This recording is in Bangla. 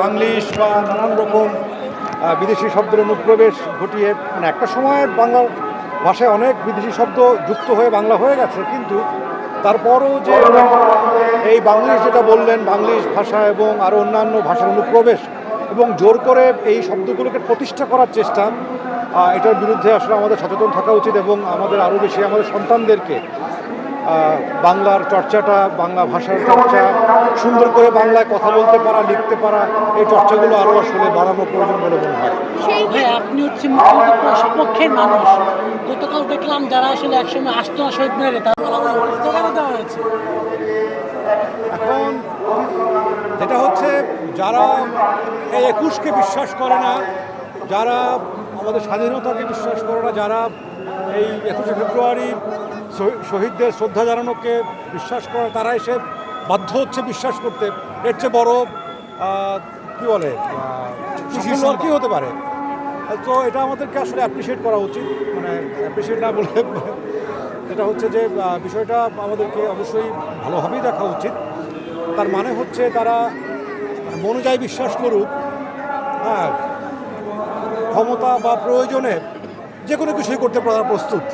বাংলিশ বা নানান রকম বিদেশি শব্দের অনুপ্রবেশ ঘটিয়ে মানে একটা সময় বাংলা ভাষায় অনেক বিদেশি শব্দ যুক্ত হয়ে বাংলা হয়ে গেছে, কিন্তু তারপরও যে এই বাংলিশ যেটা বললেন, বাংলিশ ভাষা এবং আরও অন্যান্য ভাষার অনুপ্রবেশ এবং জোর করে এই শব্দগুলোকে প্রতিষ্ঠা করার চেষ্টা, এটার বিরুদ্ধে আসলে আমাদের সচেতন থাকা উচিত এবং আমাদের আরও বেশি আমাদের সন্তানদেরকে বাংলার চর্চাটা, বাংলা ভাষার চর্চা, সুন্দর করে বাংলায় কথা বলতে পারা, লিখতে পারা, এই চর্চাগুলো আরও আসলে বাড়ানো প্রয়োজন বলে মনে হয়। আপনি হচ্ছে মুক্তিযুদ্ধের সপক্ষের মানুষ। গতকাল দেখলাম যারা আসলে একসময় আসতো না শহীদ মিনারে, তারা দেওয়া হয়েছে। এখন যেটা হচ্ছে, যারা এই ২১কে বিশ্বাস করে না, যারা আমাদের স্বাধীনতাকে বিশ্বাস করে না, যারা এই ২১শে ফেব্রুয়ারি শহীদদের শ্রদ্ধা জানানোকে বিশ্বাস করে, তারা এসে বাধ্য হচ্ছে বিশ্বাস করতে। এর চেয়ে বড় কী বলে সাফল্য আর কি হতে পারে? তো এটা আমাদেরকে আসলে অ্যাপ্রিসিয়েট করা উচিত, মানে অ্যাপ্রিসিয়েট না বলে যেটা হচ্ছে যে বিষয়টা আমাদেরকে অবশ্যই ভালোভাবেই দেখা উচিত। তার মানে হচ্ছে তারা মন অনুযায়ী বিশ্বাস করুক, হ্যাঁ, ক্ষমতা বা প্রয়োজনে যে কোনো কিছুই করতে তারা প্রস্তুত।